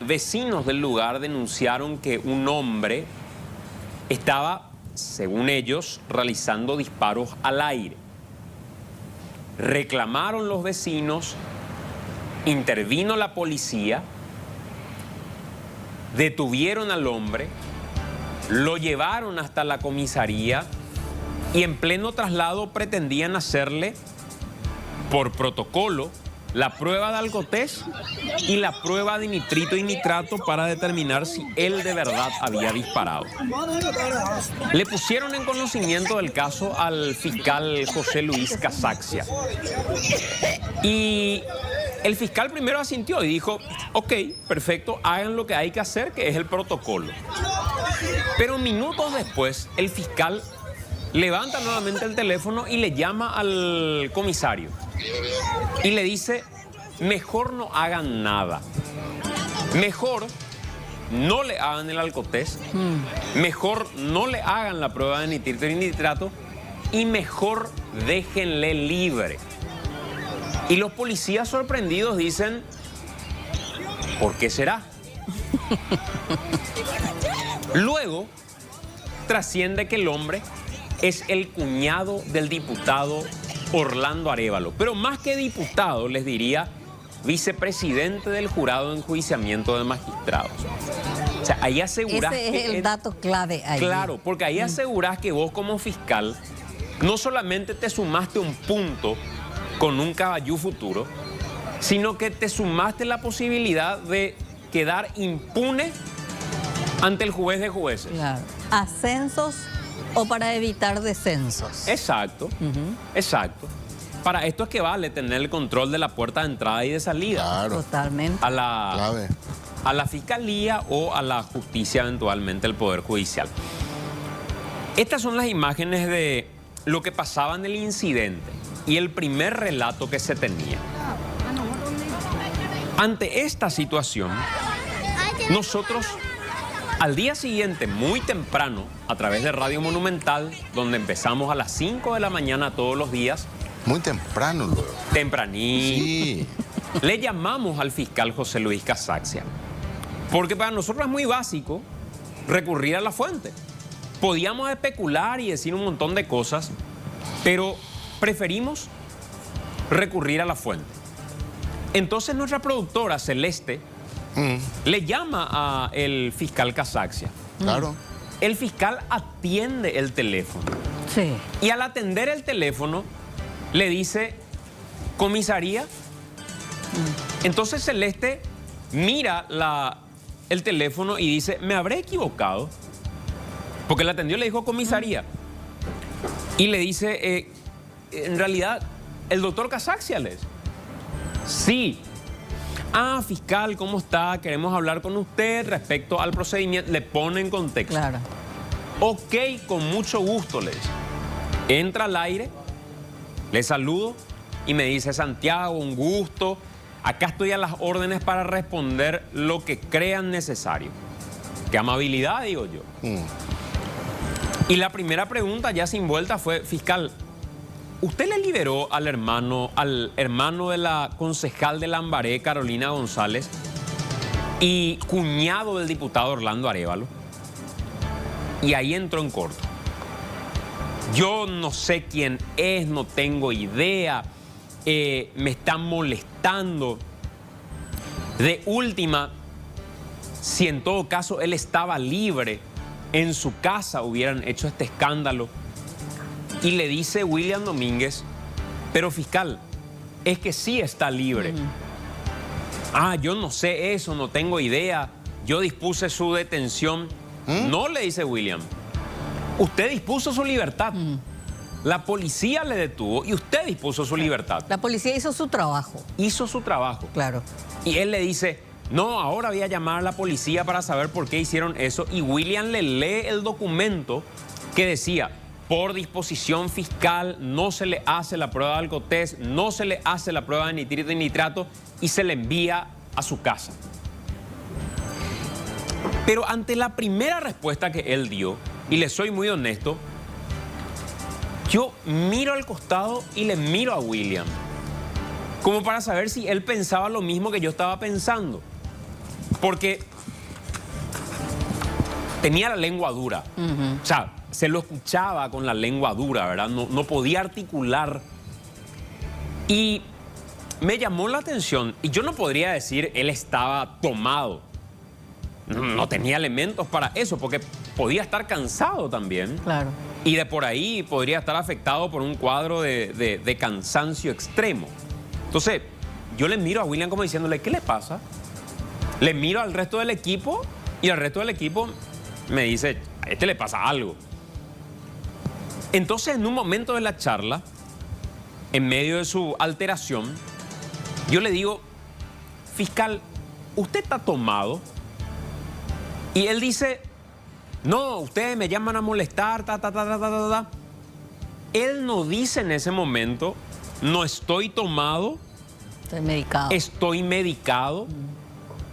vecinos del lugar denunciaron que un hombre estaba, según ellos, realizando disparos al aire. Reclamaron los vecinos, intervino la policía, detuvieron al hombre, lo llevaron hasta la comisaría y en pleno traslado pretendían hacerle, por protocolo, la prueba de alcotest y la prueba de nitrito y nitrato para determinar si él de verdad había disparado. Le pusieron en conocimiento del caso al fiscal José Luis Casaxia. Y el fiscal primero asintió y dijo, ok, perfecto, hagan lo que hay que hacer, que es el protocolo. Pero minutos después, el fiscal levanta nuevamente el teléfono y le llama al comisario. Y le dice, mejor no hagan nada. Mejor no le hagan el alcotest. Mejor no le hagan la prueba de nitrito y nitrato. Y mejor déjenle libre. Y los policías sorprendidos dicen, ¿por qué será? Luego trasciende que el hombre es el cuñado del diputado Orlando Arévalo, pero más que diputado, les diría, vicepresidente del jurado de enjuiciamiento de magistrados. O sea, ahí asegurás ese es el dato clave ahí. Claro, porque ahí asegurás que vos como fiscal no solamente te sumaste un punto con un caballú futuro, sino que te sumaste la posibilidad de quedar impune ante el juez de jueces. Claro. Ascensos o para evitar descensos. Exacto, exacto. Para esto es que vale tener el control de la puerta de entrada y de salida. Claro. Totalmente. A la fiscalía o a la justicia, eventualmente el Poder Judicial. Estas son las imágenes de lo que pasaba en el incidente y el primer relato que se tenía. Ante esta situación, nosotros al día siguiente, muy temprano, a través de Radio Monumental, donde empezamos a las 5 de la mañana todos los días. Muy temprano luego. Tempranito. Sí. Le llamamos al fiscal José Luis Casaxia. Porque para nosotros es muy básico recurrir a la fuente. Podíamos especular y decir un montón de cosas, pero preferimos recurrir a la fuente. Entonces nuestra productora, Celeste, le llama al fiscal Casaxia. Claro. El fiscal atiende el teléfono. Sí. Y al atender el teléfono, le dice, comisaría. Entonces Celeste mira el teléfono y dice, me habré equivocado. Porque le atendió y le dijo, comisaría. Y le dice, en realidad, el doctor Casaxia les. Sí. Ah, fiscal, ¿cómo está? Queremos hablar con usted respecto al procedimiento. Le pone en contexto. Claro. Ok, con mucho gusto, le dice. Entra al aire, le saludo y me dice, Santiago, un gusto. Acá estoy a las órdenes para responder lo que crean necesario. Qué amabilidad, digo yo. Y la primera pregunta, ya sin vuelta, fue, fiscal, ¿usted le liberó al hermano de la concejal de Lambaré, Carolina González, y cuñado del diputado Orlando Arévalo? Y ahí entró en corto. Yo no sé quién es, no tengo idea, me están molestando. De última, si en todo caso él estaba libre, en su casa hubieran hecho este escándalo. Y le dice William Domínguez, pero fiscal, es que sí está libre. Ah, yo no sé eso, no tengo idea. Yo dispuse su detención. No, le dice William. Usted dispuso su libertad. La policía le detuvo y usted dispuso su libertad. La policía hizo su trabajo. Hizo su trabajo. Claro. Y él le dice, no, ahora voy a llamar a la policía para saber por qué hicieron eso. Y William le lee el documento que decía, por disposición fiscal no se le hace la prueba de alcotest, no se le hace la prueba de nitrito y nitrato y se le envía a su casa. Pero ante la primera respuesta que él dio, y le soy muy honesto, yo miro al costado y le miro a William, como para saber si él pensaba lo mismo que yo estaba pensando. Porque tenía la lengua dura. O sea, se lo escuchaba con la lengua dura, ¿verdad? No podía articular. Y me llamó la atención. Y yo no podría decir él estaba tomado. No tenía elementos para eso, porque podía estar cansado también. Claro. Y de por ahí podría estar afectado por un cuadro de cansancio extremo. Entonces, yo le miro a William como diciéndole, ¿qué le pasa? Le miro al resto del equipo y al resto del equipo me dice, a este le pasa algo. Entonces, en un momento de la charla, en medio de su alteración, yo le digo, fiscal, ¿usted está tomado? Y él dice, no, ustedes me llaman a molestar, Él no dice en ese momento, no estoy tomado, Estoy medicado. Estoy medicado.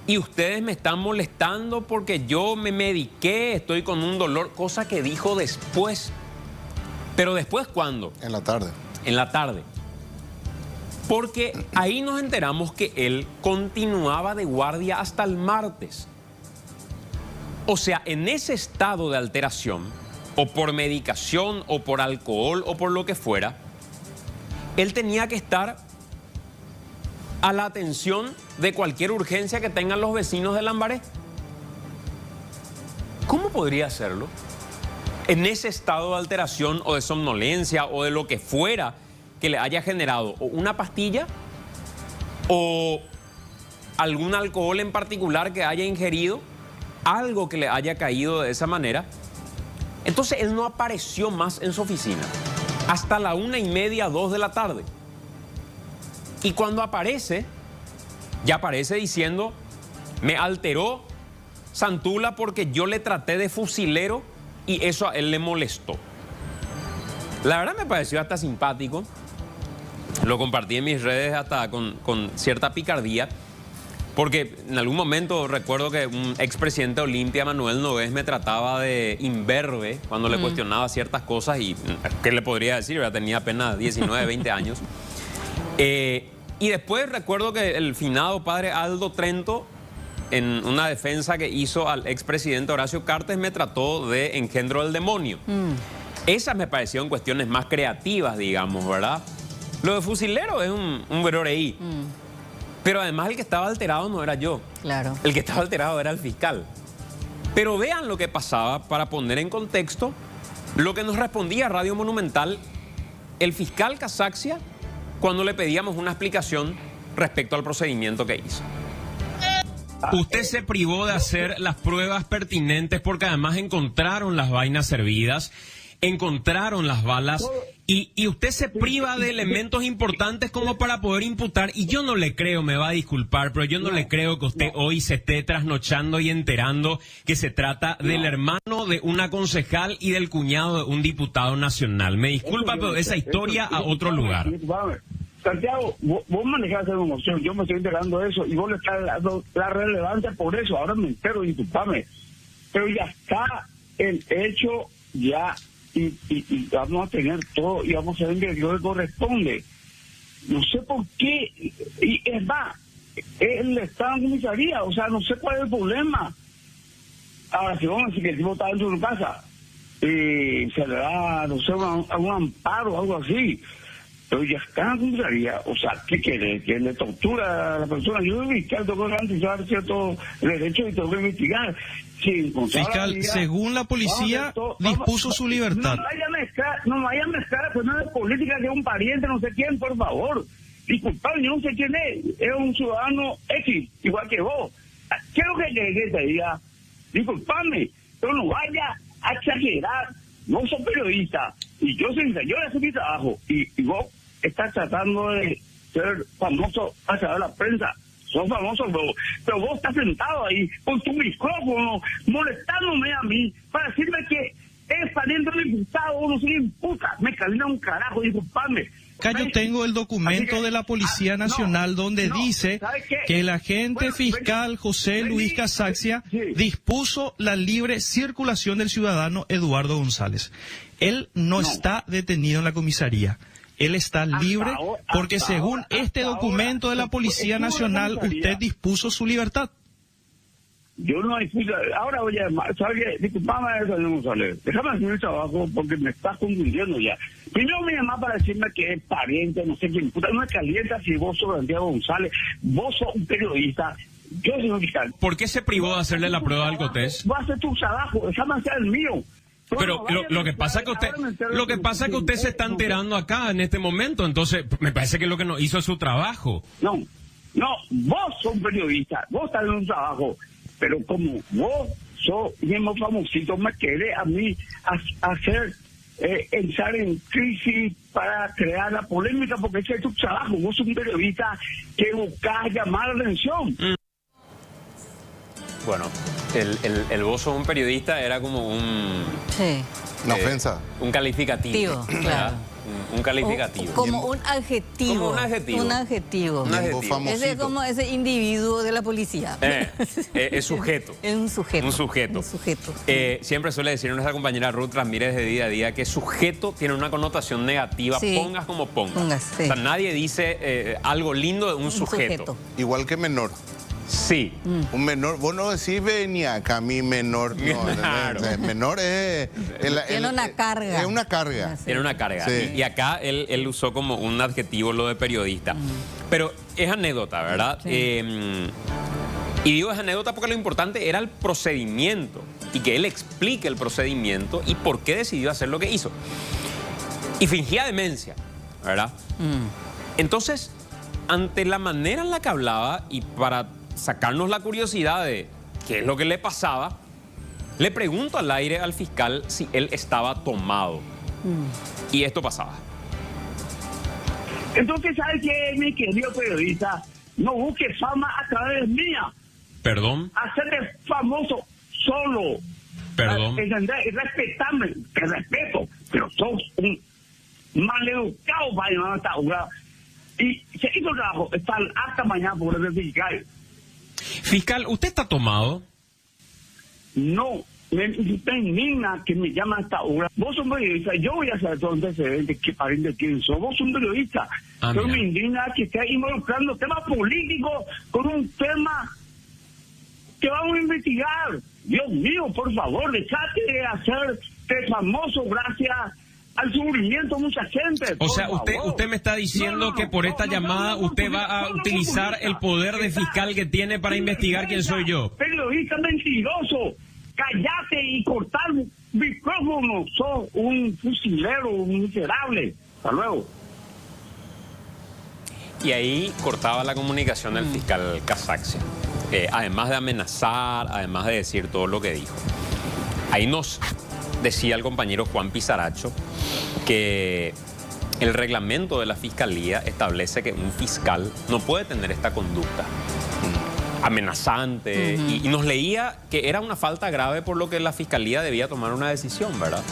Y ustedes me están molestando porque yo me mediqué, estoy con un dolor, cosa que dijo después. ¿Pero después cuándo? En la tarde. En la tarde. Porque ahí nos enteramos que él continuaba de guardia hasta el martes. O sea, en ese estado de alteración, o por medicación, o por alcohol, o por lo que fuera, él tenía que estar a la atención de cualquier urgencia que tengan los vecinos de Lambaré. ¿Cómo podría hacerlo? En ese estado de alteración o de somnolencia o de lo que fuera que le haya generado o una pastilla o algún alcohol en particular que haya ingerido, algo que le haya caído de esa manera. Entonces él no apareció más en su oficina hasta la 1:30, 2 de la tarde. Y cuando aparece, ya aparece diciendo, me alteró Santula porque yo le traté de fusilero y eso a él le molestó. La verdad me pareció hasta simpático. Lo compartí en mis redes hasta con cierta picardía. Porque en algún momento recuerdo que un expresidente de Olimpia, Manuel Nogués, me trataba de imberbe cuando le cuestionaba ciertas cosas y ¿qué le podría decir? Ya tenía apenas 19, 20 años. Y después recuerdo que el finado padre Aldo Trento, en una defensa que hizo al expresidente Horacio Cartes, me trató de engendro del demonio. Esas me parecieron cuestiones más creativas, digamos, ¿verdad? Lo de fusilero es un veroreí. Pero además el que estaba alterado no era yo. Claro. El que estaba alterado era el fiscal. Pero vean lo que pasaba para poner en contexto lo que nos respondía Radio Monumental el fiscal Casaxia cuando le pedíamos una explicación respecto al procedimiento que hizo. Usted se privó de hacer las pruebas pertinentes porque además encontraron las vainas servidas, encontraron las balas y usted se priva de elementos importantes como para poder imputar. Y yo no le creo, me va a disculpar, pero yo no le creo que usted hoy se esté trasnochando y enterando que se trata del hermano de una concejal y del cuñado de un diputado nacional. Me disculpa, pero esa historia a otro lugar. Santiago, vos manejás esa emoción, yo me estoy enterando de eso y vos le estás dando la relevancia por eso. Ahora me entero, disculpame. Pero ya está el hecho, ya, y vamos a tener todo y vamos a ver que Dios le corresponde. No sé por qué, y es más, él está en comisaría, o sea, no sé cuál es el problema. Ahora, si vamos a decir que el tipo está dentro de su casa, se le da, no sé, algún amparo o algo así. Pero ya está en comisaría, o sea, ¿qué quiere? ¿Que le tortura a la persona? Yo soy fiscal, tengo que garantizar ciertos derechos y tengo que investigar. Fiscal, según la policía, dispuso su libertad. No vaya a mezclar cuestiones de política de un pariente, no sé quién, por favor. Disculpame, yo no sé quién es un ciudadano X, igual que vos. Quiero que te diga, disculpame, pero no vaya a exagerar. No soy periodista, y yo soy mi trabajo, y vos estás tratando de ser famoso a través de la prensa. Sos famoso, pero vos estás sentado ahí con tu micrófono molestándome a mí para decirme que es pariente del diputado, uno se imputa. Me calina un carajo, disculpame. Acá yo tengo el documento de la Policía Nacional donde dice que el agente fiscal José Luis Casaxia dispuso la libre circulación del ciudadano Eduardo González. Él no está detenido en la comisaría. Él está libre porque según este documento de la Policía Nacional usted dispuso su libertad. yo no hay... Ahora voy a llamar, ¿sabes qué? Disculpame, González, déjame hacer el trabajo porque me estás confundiendo ya. Primero me llamás para decirme que es pariente, no sé quién, puta, no me calienta si vos sos Santiago González, vos sos un periodista, yo soy un fiscal. ¿Por qué se privó de hacerle la prueba al Alcotés? Vos haces tu trabajo, déjame hacer el mío. Pero lo que pasa que usted se está enterando acá en este momento, entonces me parece que lo que no hizo es su trabajo. No, vos sos un periodista, vos estás en un trabajo, pero como vos sos mismo famosito, me querés a mí hacer entrar en crisis para crear la polémica, porque ese es tu trabajo, vos sos un periodista que buscás llamar la atención. Bueno, el vos sos un periodista era como un... Sí. Una ofensa. Un calificativo. Claro. Un calificativo. Como un adjetivo. Como un adjetivo. Un adjetivo. Un adjetivo. Ese es como ese individuo de la policía. Es sujeto. Es un sujeto. Un sujeto. Un sujeto. Siempre suele decir nuestra compañera Ruth Ramírez de Día a Día que sujeto tiene una connotación negativa, Sí. pongas como pongas. Sí. O sea, nadie dice algo lindo de un sujeto. Igual que menor. Sí. Un menor, vos no decís venía acá, mi menor. No, Claro. menor es... Tiene una carga. Es una carga. Sí. Tiene una carga. Sí. Y acá él usó como un adjetivo lo de periodista. Pero es anécdota, ¿verdad? Sí. Y digo es anécdota porque lo importante era el procedimiento. Y que él explique el procedimiento y por qué decidió hacer lo que hizo. Y fingía demencia, ¿verdad? Entonces, ante la manera en la que hablaba y para sacarnos la curiosidad de qué es lo que le pasaba, le pregunto al aire al fiscal si él estaba tomado. Y esto pasaba. Entonces, ¿sabes qué, mi querido periodista? No busques fama a través mía. Perdón, Hacerte famoso solo. perdón. ¿Entendés? Y respetarme, te respeto, pero sos un maleducado para llamar a esta hora. Y se hizo el trabajo, está hasta mañana por el fiscal. Fiscal, ¿usted está tomado? No, me indigna que me llama a esta hora. Vos sos un periodista, yo voy a saber todo antecedentes, qué pariente quién sos. Vos sos un periodista. Pero Mira. me indigna que estés involucrando temas políticos con un tema que vamos a investigar. Dios mío, por favor, dejate de hacerte famoso gracias al sufrimiento de mucha gente. O sea, por favor. usted me está diciendo que por esta llamada usted va a utilizar el poder de fiscal que tiene para investigar quién soy yo. Periodista mentiroso, cállate y cortar micrófono, sos un fusilero, un miserable. Hasta luego. Y ahí cortaba la comunicación del fiscal Casaxia. Además de amenazar, además de decir todo lo que dijo. Ahí nos decía el compañero Juan Pizaracho que el reglamento de la Fiscalía establece que un fiscal no puede tener esta conducta amenazante. Y nos leía que era una falta grave por lo que la Fiscalía debía tomar una decisión, ¿verdad?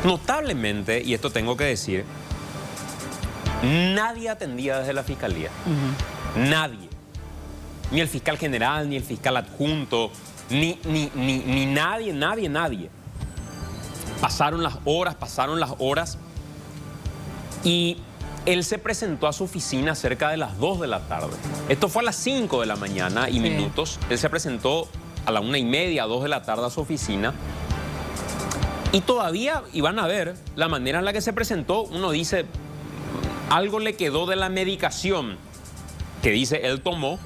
Notablemente, y esto tengo que decir, nadie atendía desde la Fiscalía. Nadie. Ni el fiscal general, ni el fiscal adjunto, ni nadie. Pasaron las horas y él se presentó a su oficina cerca de las 2 de la tarde. Esto fue a las 5 de la mañana y minutos. Él se presentó a la 1:30, 2 de la tarde a su oficina. Y todavía, y van a ver, la manera en la que se presentó, uno dice, algo le quedó de la medicación que dice él tomó,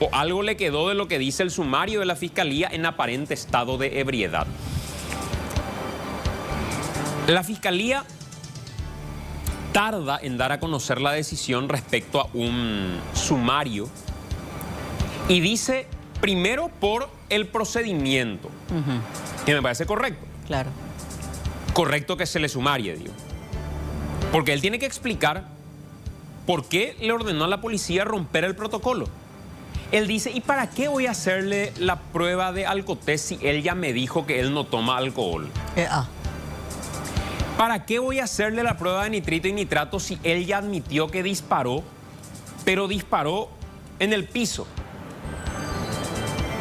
o algo le quedó de lo que dice el sumario de la Fiscalía en aparente estado de ebriedad. La Fiscalía tarda en dar a conocer la decisión respecto a un sumario y dice primero por el procedimiento, que me parece correcto. Claro. Correcto que se le sumarie, digo. Porque él tiene que explicar por qué le ordenó a la policía romper el protocolo. Él dice, ¿y para qué voy a hacerle la prueba de alcotés si él ya me dijo que él no toma alcohol? ¿Para qué voy a hacerle la prueba de nitrito y nitrato si él ya admitió que disparó, pero disparó en el piso?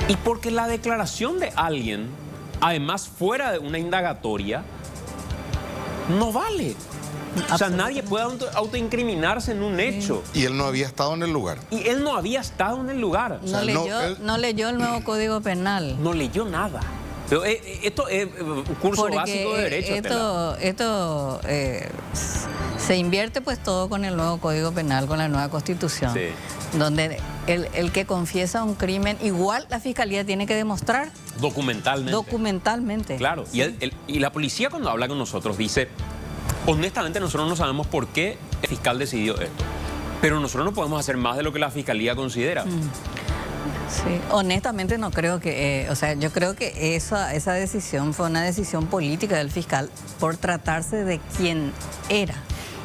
Y porque la declaración de alguien, además fuera de una indagatoria, no vale. O sea, nadie puede autoincriminarse en un hecho. Y él no había estado en el lugar. Y él no había estado en el lugar. No, no leyó el nuevo Código Penal. No leyó nada. Pero esto es un curso básico de derecho. Esto se invierte pues todo con el nuevo Código Penal, con la nueva Constitución. Sí. Donde el que confiesa un crimen, igual la Fiscalía tiene que demostrar. Documentalmente. Documentalmente. Claro. Sí. Y la policía cuando habla con nosotros dice, honestamente nosotros no sabemos por qué el fiscal decidió esto. Pero nosotros no podemos hacer más de lo que la Fiscalía considera. Sí, honestamente no creo que, o sea, yo creo que esa decisión fue una decisión política del fiscal por tratarse de quien era.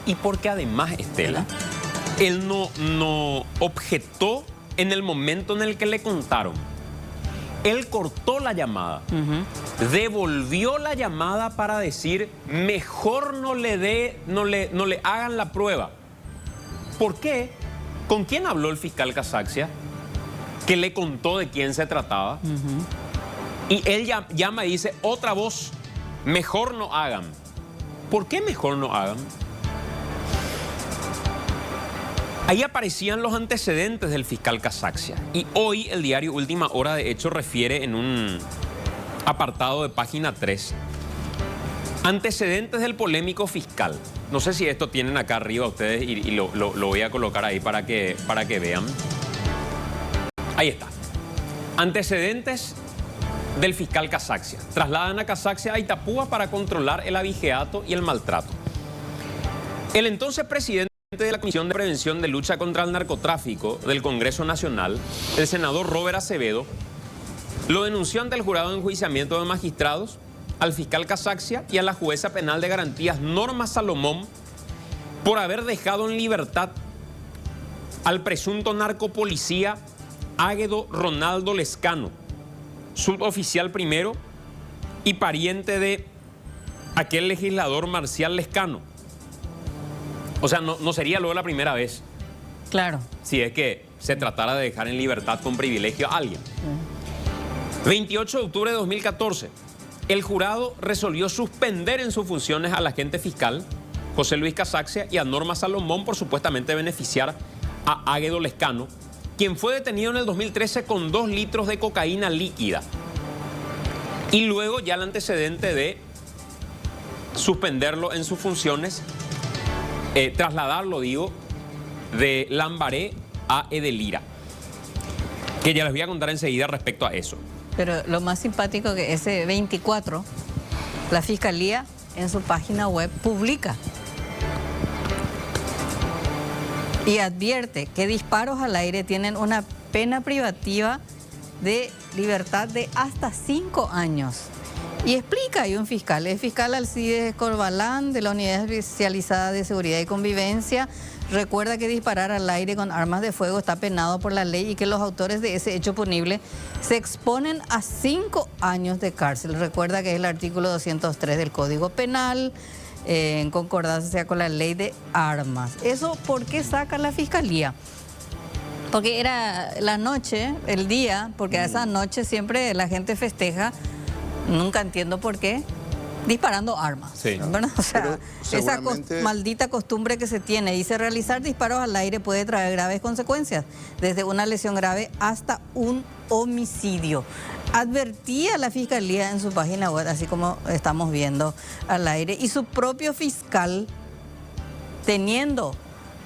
Y porque además, Estela, él no objetó en el momento en el que le contaron. Él cortó la llamada, devolvió la llamada para decir, mejor no le hagan la prueba. ¿Por qué? ¿Con quién habló el fiscal Casaxia? Que le contó de quién se trataba. Y él llama y dice, otra voz, mejor no hagan. ¿Por qué mejor no hagan? Ahí aparecían los antecedentes del fiscal Casaxia. Y hoy el diario Última Hora, de hecho, refiere en un apartado de página 3. Antecedentes del polémico fiscal. No sé si esto tienen acá arriba ustedes y lo voy a colocar ahí para que vean. Ahí está. Antecedentes del fiscal Casaxia. Trasladan a Casaxia a Itapúa para controlar el abigeato y el maltrato. El entonces presidente de la Comisión de Prevención de Lucha contra el Narcotráfico del Congreso Nacional, el senador Robert Acevedo, lo denunció ante el jurado de enjuiciamiento de magistrados, al fiscal Casaxia y a la jueza penal de garantías Norma Salomón por haber dejado en libertad al presunto narcopolicía Águedo Ronaldo Lescano, suboficial primero y pariente de aquel legislador Marcial Lescano. O sea, no sería luego la primera vez. Claro. Si es que se tratara de dejar en libertad con privilegio a alguien. 28 de octubre de 2014, el jurado resolvió suspender en sus funciones al agente fiscal José Luis Casaxia y a Norma Salomón por supuestamente beneficiar a Águedo Lescano, quien fue detenido en el 2013 con 2 litros de cocaína líquida. Y luego ya el antecedente de suspenderlo en sus funciones, trasladarlo, digo, de Lambaré a Edelira. Que ya les voy a contar enseguida respecto a eso. Pero lo más simpático que ese 24, la Fiscalía en su página web publica y advierte que disparos al aire tienen una pena privativa de libertad de hasta 5 años. Y explica ahí un fiscal, el fiscal Alcides Corbalán de la Unidad Especializada de Seguridad y Convivencia, recuerda que disparar al aire con armas de fuego está penado por la ley y que los autores de ese hecho punible se exponen a 5 años de cárcel. Recuerda que es el artículo 203 del Código Penal, en concordancia con la ley de armas. ¿Eso por qué saca la Fiscalía? Porque era la noche, el día, porque a esa noche siempre la gente festeja, nunca entiendo por qué, disparando armas. Sí. ¿Verdad? O sea, seguramente... esa maldita costumbre que se tiene. Dice, realizar disparos al aire puede traer graves consecuencias, desde una lesión grave hasta un homicidio. Advertía la Fiscalía en su página web, así como estamos viendo al aire, y su propio fiscal, teniendo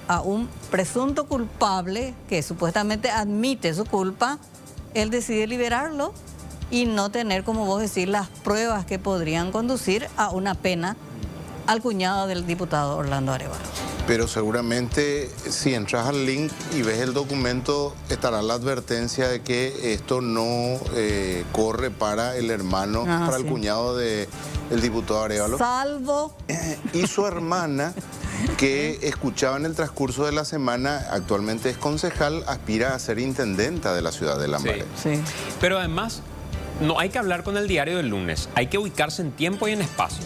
a un presunto culpable que supuestamente admite su culpa, él decide liberarlo y no tener, como vos decís, las pruebas que podrían conducir a una pena al cuñado del diputado Orlando Arévalo. Pero seguramente si entras al link y ves el documento, estará la advertencia de que esto no corre para el hermano, para el cuñado del diputado Arévalo. Salvo... Y su hermana, que escuchaba en el transcurso de la semana, actualmente es concejal, aspira a ser intendenta de la ciudad de Lambaré. Sí. Pero además, no hay que hablar con el diario del lunes, hay que ubicarse en tiempo y en espacio.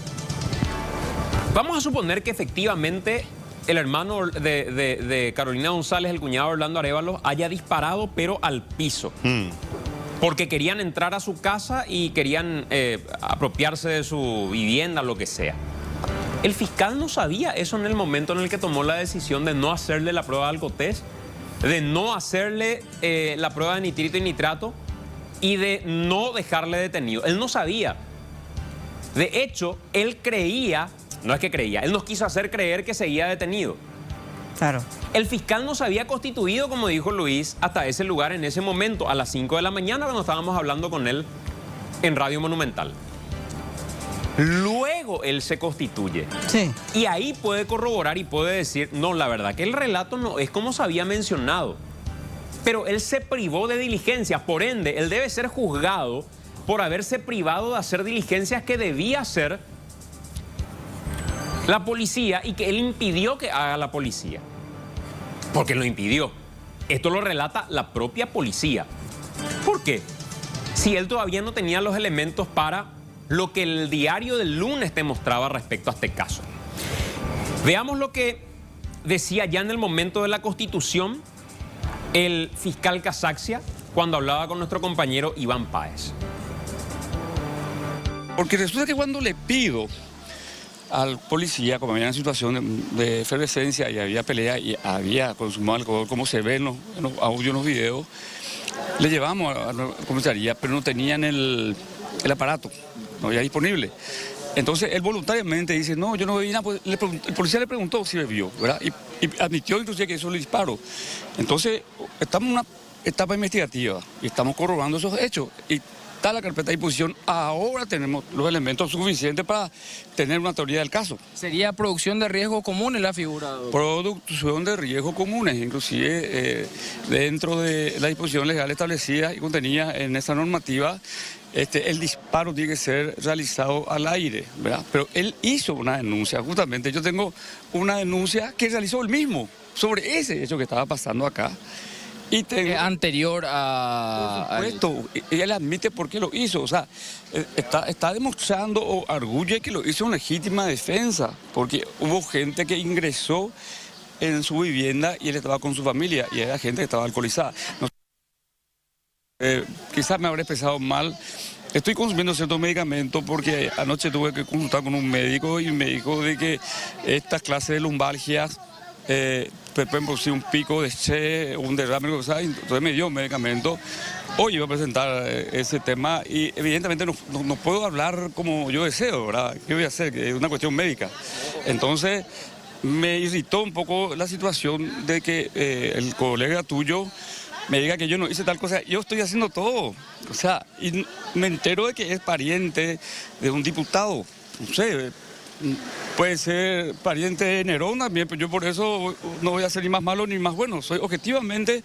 Vamos a suponer que efectivamente el hermano de Carolina González, el cuñado de Orlando Arévalo, haya disparado pero al piso. Porque querían entrar a su casa y querían apropiarse de su vivienda, lo que sea. El fiscal no sabía eso en el momento en el que tomó la decisión de no hacerle la prueba de alcotés, de no hacerle la prueba de nitrito y nitrato y de no dejarle detenido. Él no sabía. De hecho, él creía, no es que creía, él nos quiso hacer creer que seguía detenido. Claro. El fiscal no se había constituido, como dijo Luis, hasta ese lugar en ese momento, a las 5 de la mañana, cuando estábamos hablando con él en Radio Monumental. Luego él se constituye. Sí. Y ahí puede corroborar y puede decir, no, la verdad que el relato no es como se había mencionado. Pero él se privó de diligencias, por ende, él debe ser juzgado por haberse privado de hacer diligencias que debía hacer la policía y que él impidió que haga la policía. Porque lo impidió. Esto lo relata la propia policía. ¿Por qué? Si él todavía no tenía los elementos para lo que el diario del lunes te mostraba respecto a este caso. Veamos lo que decía ya en el momento de la constitución el fiscal Casaccia cuando hablaba con nuestro compañero Iván Páez. Porque resulta que cuando le pido al policía, como había una situación de efervescencia y había pelea y había consumado alcohol, como se ve en los audios, en los videos, le llevamos a la comisaría, pero no tenían el aparato, no había disponible. Entonces él voluntariamente dice, no, yo no bebí nada. Pues, el policía le preguntó si bebió, ¿verdad? Y admitió inclusive que eso le disparó. Entonces estamos en una etapa investigativa y estamos corroborando esos hechos. Y está la carpeta de disposición. Ahora tenemos los elementos suficientes para tener una teoría del caso. ¿Sería producción de riesgo comunes la figura, doctor? Producción de riesgos comunes, inclusive dentro de la disposición legal establecida y contenida en esa normativa, el disparo tiene que ser realizado al aire, ¿verdad? Pero él hizo una denuncia, justamente yo tengo una denuncia que realizó él mismo sobre ese hecho que estaba pasando acá. Y anterior a... Por supuesto, él admite por qué lo hizo, o sea, está demostrando o arguye que lo hizo en legítima defensa, porque hubo gente que ingresó en su vivienda y él estaba con su familia, y era gente que estaba alcoholizada. Quizás me habré expresado mal. Estoy consumiendo ciertos medicamentos porque anoche tuve que consultar con un médico y me dijo de que estas clases de lumbalgias pueden producir un pico de estrés, un derrame, entonces me dio un medicamento. Hoy iba a presentar ese tema y evidentemente no puedo hablar como yo deseo, ¿verdad? ¿Qué voy a hacer? Que es una cuestión médica. Entonces me irritó un poco la situación de que el colega tuyo me diga que yo no hice tal cosa. Yo estoy haciendo todo. O sea, y me entero de que es pariente de un diputado. No sé, puede ser pariente de Nerón también, pero yo por eso no voy a ser ni más malo ni más bueno. Soy objetivamente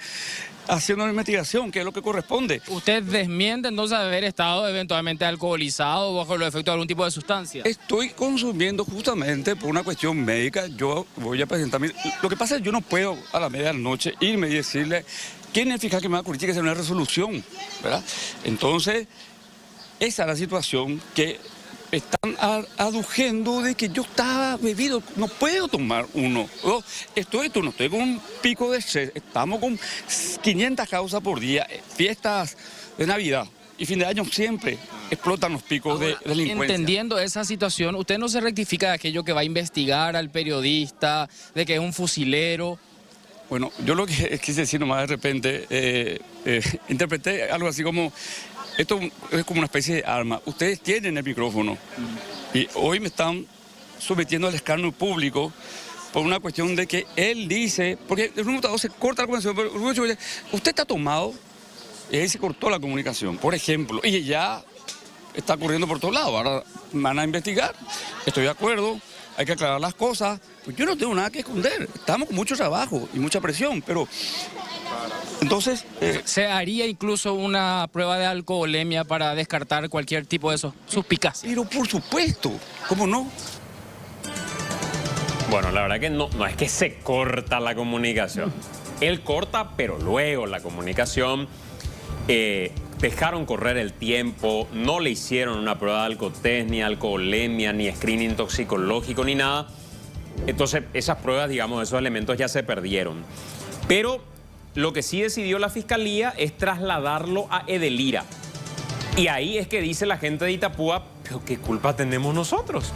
haciendo una investigación, que es lo que corresponde. ¿Usted desmiente entonces haber estado eventualmente alcoholizado o bajo los efectos de algún tipo de sustancia? Estoy consumiendo justamente por una cuestión médica. Yo voy a presentarme. Lo que pasa es que yo no puedo a la medianoche irme y decirle quién es el fiscal que me va a cubrir, tiene que hacer una resolución, ¿verdad? Entonces, esa es la situación que están aduciendo de que yo estaba bebido, no puedo tomar uno. Estoy con un pico de estrés, estamos con 500 causas por día, fiestas de Navidad y fin de año siempre explotan los picos de delincuencia. Entendiendo esa situación, ¿usted no se rectifica de aquello que va a investigar al periodista, de que es un fusilero? Bueno, yo lo que quise decir nomás de repente, interpreté algo así como, esto es como una especie de arma. Ustedes tienen el micrófono y hoy me están sometiendo al escarnio público por una cuestión de que él dice, porque el computador se corta la comunicación, pero usted está tomado y ahí se cortó la comunicación, por ejemplo, y ya está corriendo por todos lados. Ahora van a investigar, estoy de acuerdo, hay que aclarar las cosas. Pues yo no tengo nada que esconder, estamos con mucho trabajo y mucha presión, pero entonces... ¿Se haría incluso una prueba de alcoholemia para descartar cualquier tipo de suspicacia? Pero por supuesto, ¿cómo no? Bueno, la verdad que no es que se corta la comunicación. Él corta, pero luego la comunicación, dejaron correr el tiempo, no le hicieron una prueba de alcotés, ni alcoholemia, ni screening toxicológico, ni nada. Entonces, esas pruebas, digamos, esos elementos ya se perdieron. Pero lo que sí decidió la Fiscalía es trasladarlo a Edelira. Y ahí es que dice la gente de Itapúa, ¿pero qué culpa tenemos nosotros?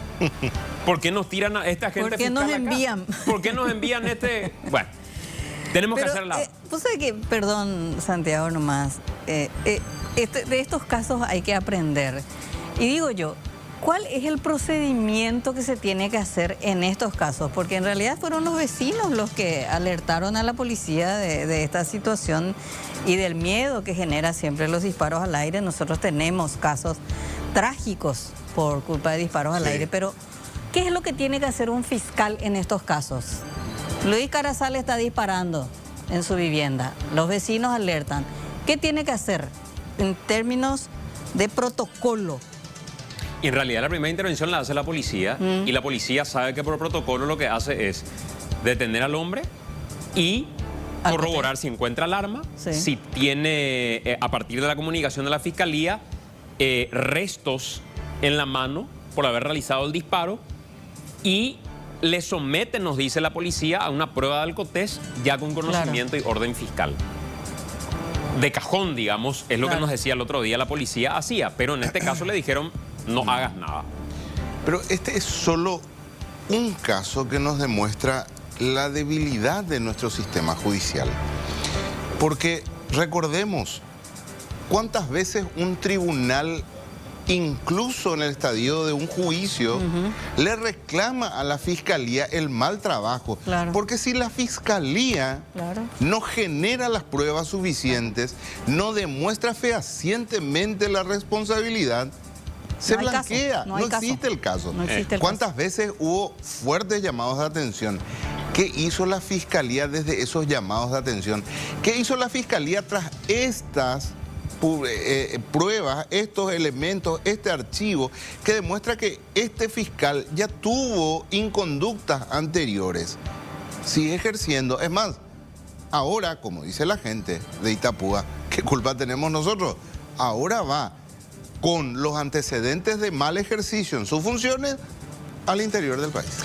¿Por qué nos tiran a esta gente? ¿Por qué nos envían? ¿Por qué nos envían este? Bueno, tenemos que hacerla. Pues hay que, perdón, Santiago, nomás. De estos casos hay que aprender. Y digo yo, ¿cuál es el procedimiento que se tiene que hacer en estos casos? Porque en realidad fueron los vecinos los que alertaron a la policía de esta situación y del miedo que genera siempre los disparos al aire. Nosotros tenemos casos trágicos por culpa de disparos al aire, pero ¿qué es lo que tiene que hacer un fiscal en estos casos? Luis Carazal está disparando en su vivienda, los vecinos alertan. ¿Qué tiene que hacer en términos de protocolo? Y en realidad la primera intervención la hace la policía y la policía sabe que por protocolo lo que hace es detener al hombre y corroborar si encuentra el arma, si tiene, a partir de la comunicación de la fiscalía, restos en la mano por haber realizado el disparo y le someten, nos dice la policía, a una prueba de alcotés ya con conocimiento y orden fiscal. De cajón, digamos, es lo que nos decía el otro día la policía hacía, pero en este caso le dijeron no hagas nada. Pero este es solo un caso que nos demuestra la debilidad de nuestro sistema judicial. Porque recordemos cuántas veces un tribunal, incluso en el estadio de un juicio, le reclama a la fiscalía el mal trabajo. Porque si la fiscalía no genera las pruebas suficientes, no demuestra fehacientemente la responsabilidad, se blanquea, no existe el caso. ¿Cuántas veces hubo fuertes llamados de atención? ¿Qué hizo la fiscalía desde esos llamados de atención? ¿Qué hizo la fiscalía tras estas pruebas, estos elementos, este archivo que demuestra que este fiscal ya tuvo inconductas anteriores? Sigue ejerciendo. Es más, ahora, como dice la gente de Itapúa, ¿qué culpa tenemos nosotros? Ahora va con los antecedentes de mal ejercicio en sus funciones al interior del país.